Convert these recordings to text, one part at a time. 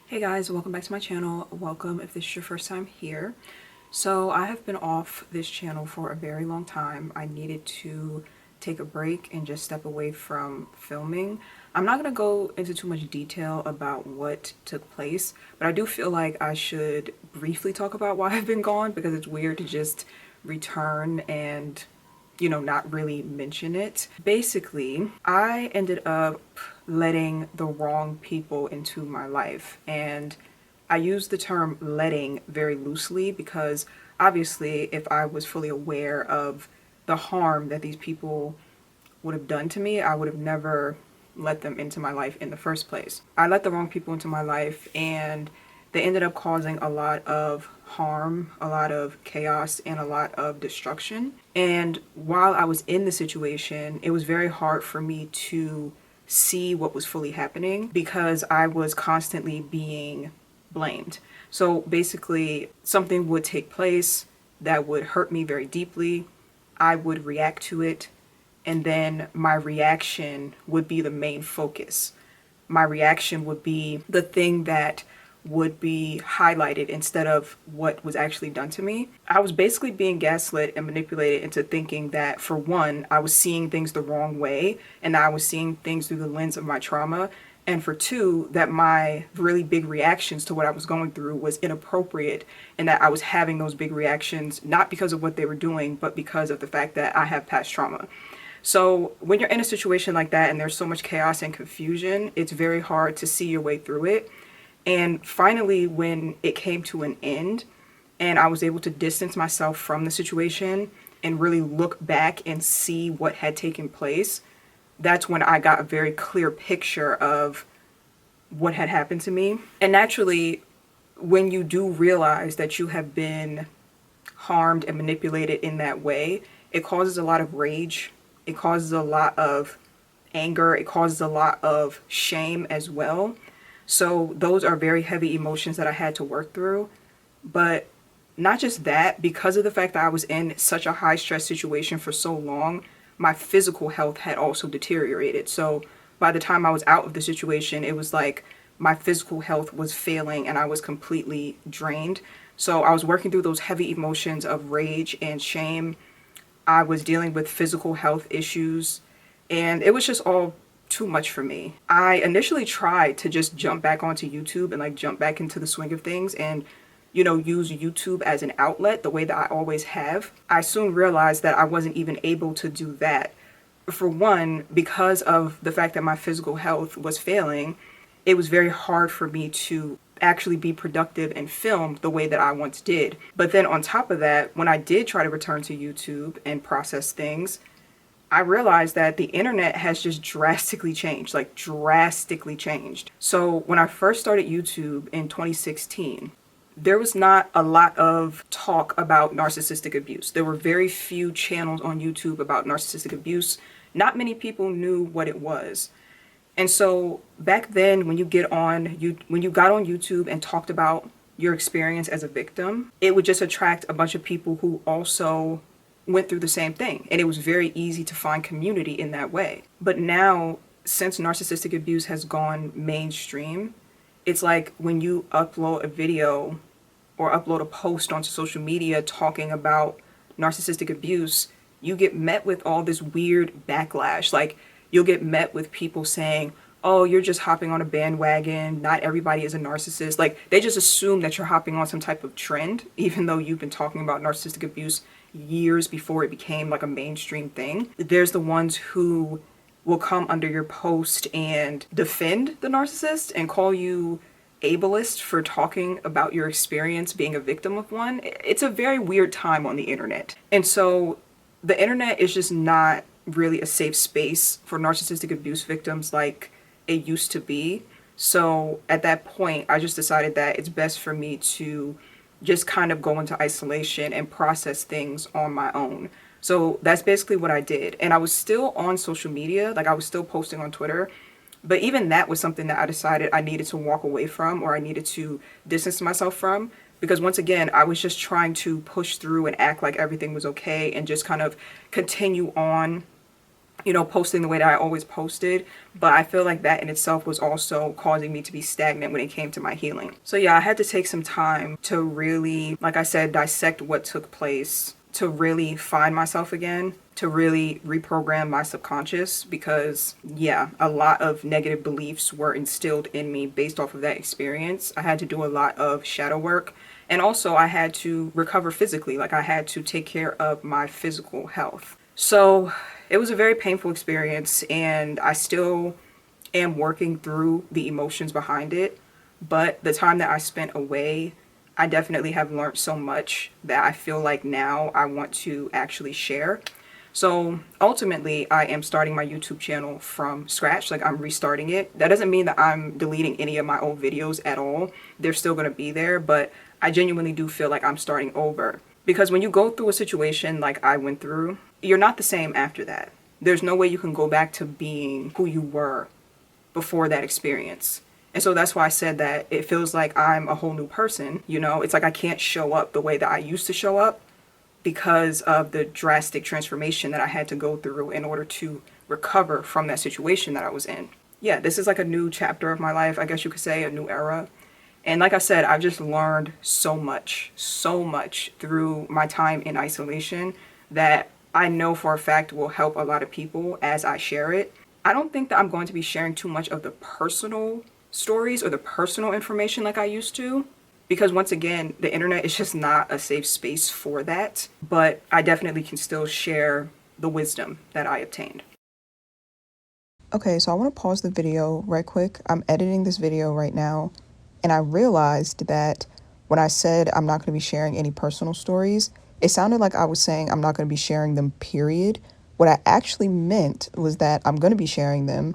Hey guys, welcome back to my channel. Welcome if this is your first time here. So I have been off this channel for a very long time. I needed to take a break and just step away from filming. I'm not going to go into too much detail about what took place, but I do feel like I should briefly talk about why I've been gone because it's weird to just return and not really mention it. Basically, I ended up letting the wrong people into my life. And I use the term letting very loosely because obviously, if I was fully aware of the harm that these people would have done to me, I would have never let them into my life in the first place. I let the wrong people into my life and they ended up causing a lot of harm, a lot of chaos, and a lot of destruction. And while I was in the situation, it was very hard for me to see what was fully happening because I was constantly being blamed. So basically, something would take place that would hurt me very deeply. I would react to it, and then my reaction would be the main focus. My reaction would be the thing that would be highlighted instead of what was actually done to me. I was basically being gaslit and manipulated into thinking that, for one, I was seeing things the wrong way and I was seeing things through the lens of my trauma. And for two, that my really big reactions to what I was going through was inappropriate and that I was having those big reactions not because of what they were doing, but because of the fact that I have past trauma. So when you're in a situation like that and there's so much chaos and confusion, it's very hard to see your way through it. And finally, when it came to an end and I was able to distance myself from the situation and really look back and see what had taken place, that's when I got a very clear picture of what had happened to me. And naturally, when you do realize that you have been harmed and manipulated in that way, it causes a lot of rage. It causes a lot of anger. It causes a lot of shame as well. So those are very heavy emotions that I had to work through. But not just that, because of the fact that I was in such a high stress situation for so long, my physical health had also deteriorated. So by the time I was out of the situation, it was like my physical health was failing and I was completely drained. So I was working through those heavy emotions of rage and shame. I was dealing with physical health issues, and it was just all too much for me. I initially tried to just jump back onto YouTube and jump back into the swing of things and use YouTube as an outlet the way that I always have. I soon realized that I wasn't even able to do that. For one, because of the fact that my physical health was failing, it was very hard for me to actually be productive and film the way that I once did. But then on top of that, when I did try to return to YouTube and process things, I realized that the internet has just drastically changed, drastically changed. So when I first started YouTube in 2016, there was not a lot of talk about narcissistic abuse. There were very few channels on YouTube about narcissistic abuse. Not many people knew what it was. And so back then, when you got on YouTube and talked about your experience as a victim, it would just attract a bunch of people who also went through the same thing. And it was very easy to find community in that way. But now, since narcissistic abuse has gone mainstream, it's like when you upload a video or upload a post onto social media talking about narcissistic abuse, you get met with all this weird backlash. You'll get met with people saying, oh, you're just hopping on a bandwagon. Not everybody is a narcissist. They just assume that you're hopping on some type of trend, even though you've been talking about narcissistic abuse years before it became a mainstream thing. There's the ones who will come under your post and defend the narcissist and call you ableist for talking about your experience being a victim of one. It's a very weird time on the internet. And so the internet is just not really a safe space for narcissistic abuse victims like it used to be. So at that point, I just decided that it's best for me to just kind of go into isolation and process things on my own. So that's basically what I did. And I was still on social media, I was still posting on Twitter. But even that was something that I decided I needed to walk away from, or I needed to distance myself from. Because once again, I was just trying to push through and act like everything was okay and just kind of continue on you know, posting the way that I always posted, but I feel like that in itself was also causing me to be stagnant when it came to my healing. So yeah, I had to take some time to really, like I said, dissect what took place, to really find myself again, to really reprogram my subconscious, because yeah, a lot of negative beliefs were instilled in me based off of that experience. I had to do a lot of shadow work, and also I had to recover physically. Like I had to take care of my physical health. So it was a very painful experience, and I still am working through the emotions behind it. But the time that I spent away, I definitely have learned so much that I feel like now I want to actually share. So ultimately, I am starting my YouTube channel from scratch. Like, I'm restarting it. That doesn't mean that I'm deleting any of my old videos at all. They're still going to be there, but I genuinely do feel like I'm starting over. Because when you go through a situation like I went through, you're not the same after that. There's no way you can go back to being who you were before that experience. And so that's why I said that it feels like I'm a whole new person. You know, it's like I can't show up the way that I used to show up because of the drastic transformation that I had to go through in order to recover from that situation that I was in. Yeah, this is like a new chapter of my life, I guess you could say, a new era. And like I said, I've just learned so much through my time in isolation that I know for a fact will help a lot of people as I share it. I don't think that I'm going to be sharing too much of the personal stories or the personal information like I used to, because once again, the internet is just not a safe space for that. But I definitely can still share the wisdom that I obtained. Okay, so I want to pause the video right quick. I'm editing this video right now, and I realized that when I said I'm not going to be sharing any personal stories, it sounded like I was saying I'm not going to be sharing them, period. What I actually meant was that I'm going to be sharing them,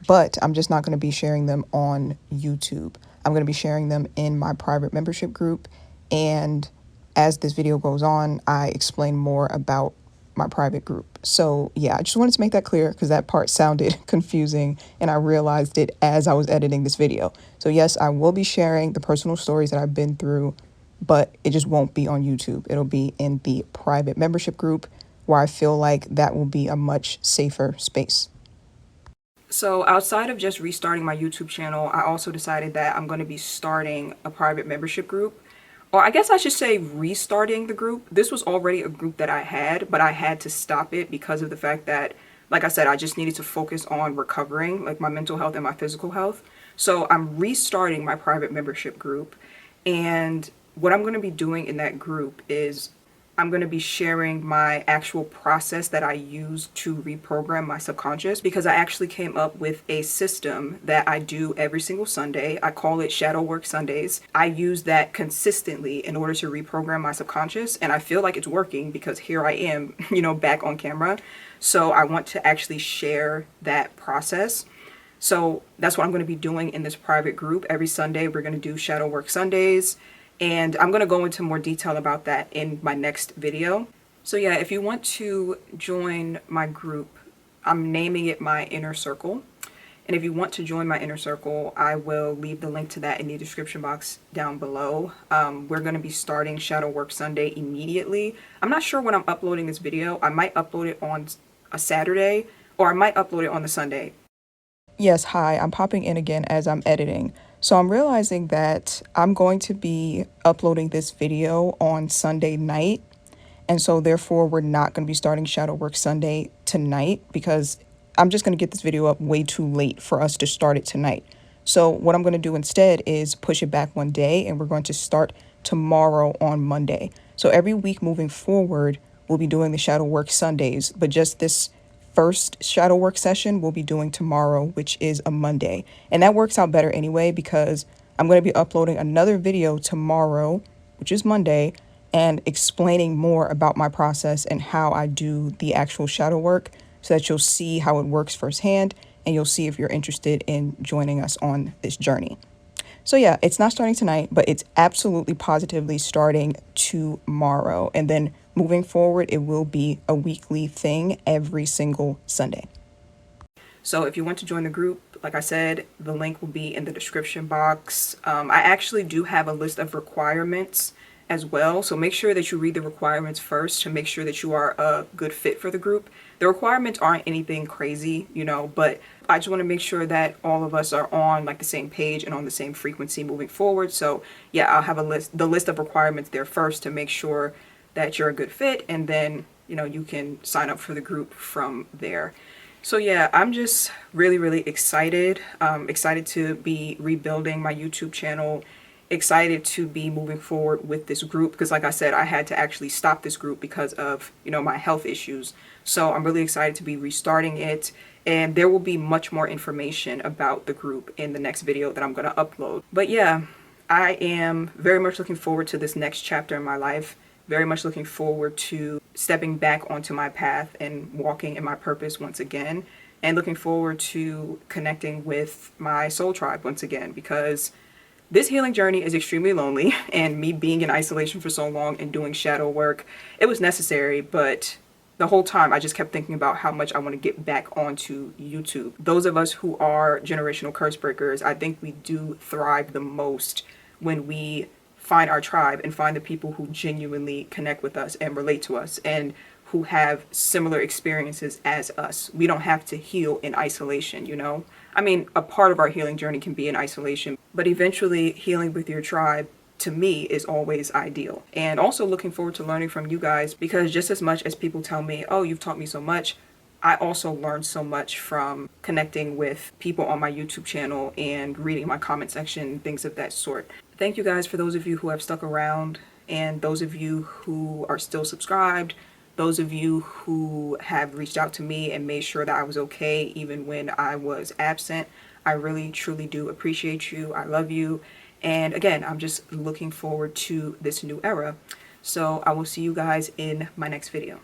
but I'm just not going to be sharing them on YouTube. I'm going to be sharing them in my private membership group, and as this video goes on, I explain more about my private group. So yeah, I just wanted to make that clear because that part sounded confusing and I realized it as I was editing this video. So yes, I will be sharing the personal stories that I've been through, but it just won't be on YouTube. It'll be in the private membership group where I feel like that will be a much safer space. So outside of just restarting my YouTube channel, I also decided that I'm going to be starting a private membership group. Or I guess I should say restarting the group. This was already a group that I had, but I had to stop it because of the fact that, like I said, I just needed to focus on recovering, like my mental health and my physical health. So I'm restarting my private membership group. And what I'm going to be doing in that group is I'm going to be sharing my actual process that I use to reprogram my subconscious, because I actually came up with a system that I do every single Sunday. I call it Shadow Work Sundays. I use that consistently in order to reprogram my subconscious, and I feel like it's working because here I am, you know, back on camera. So I want to actually share that process. So that's what I'm going to be doing in this private group. Every Sunday, we're going to do Shadow Work Sundays. And I'm going to go into more detail about that in my next video. So yeah, if you want to join my group, I'm naming it my Inner Circle. And if you want to join my Inner Circle, I will leave the link to that in the description box down below. We're going to be starting Shadow Work Sunday immediately. I'm not sure when I'm uploading this video. I might upload it on a Saturday, or I might upload it on the Sunday. Yes, hi, I'm popping in again as I'm editing. So I'm realizing that I'm going to be uploading this video on Sunday night. And so therefore we're not going to be starting Shadow Work Sunday tonight because I'm just going to get this video up way too late for us to start it tonight. So what I'm going to do instead is push it back one day, and we're going to start tomorrow on Monday. So every week moving forward, we'll be doing the Shadow Work Sundays, but just this first shadow work session we'll be doing tomorrow, which is a Monday. And that works out better anyway because I'm going to be uploading another video tomorrow, which is Monday, and explaining more about my process and how I do the actual shadow work so that you'll see how it works firsthand and you'll see if you're interested in joining us on this journey. So yeah, it's not starting tonight, but it's absolutely positively starting tomorrow. And then moving forward, it will be a weekly thing every single Sunday. So if you want to join the group, like I said, the link will be in the description box. I actually do have a list of requirements as well. So make sure that you read the requirements first to make sure that you are a good fit for the group. The requirements aren't anything crazy, you know, but I just want to make sure that all of us are on like the same page and on the same frequency moving forward. So yeah, I'll have the list of requirements there first to make sure that you're a good fit, and then, you know, you can sign up for the group from there. So yeah, I'm just really, really excited. Excited to be rebuilding my YouTube channel. Excited to be moving forward with this group because, like I said, I had to actually stop this group because of, you know, my health issues. So I'm really excited to be restarting it, and there will be much more information about the group in the next video that I'm going to upload. But yeah, I am very much looking forward to this next chapter in my life. Very much looking forward to stepping back onto my path and walking in my purpose once again, and looking forward to connecting with my soul tribe once again, because this healing journey is extremely lonely, and me being in isolation for so long and doing shadow work, it was necessary, but the whole time I just kept thinking about how much I want to get back onto YouTube. Those of us who are generational curse breakers, I think we do thrive the most when we find our tribe and find the people who genuinely connect with us and relate to us and who have similar experiences as us. We don't have to heal in isolation, you know? I mean, a part of our healing journey can be in isolation, but eventually healing with your tribe, to me, is always ideal. And also looking forward to learning from you guys, because just as much as people tell me, oh, you've taught me so much, I also learned so much from connecting with people on my YouTube channel and reading my comment section, things of that sort. Thank you guys for those of you who have stuck around, and those of you who are still subscribed, those of you who have reached out to me and made sure that I was okay even when I was absent. I really, truly do appreciate you. I love you. And again, I'm just looking forward to this new era. So I will see you guys in my next video.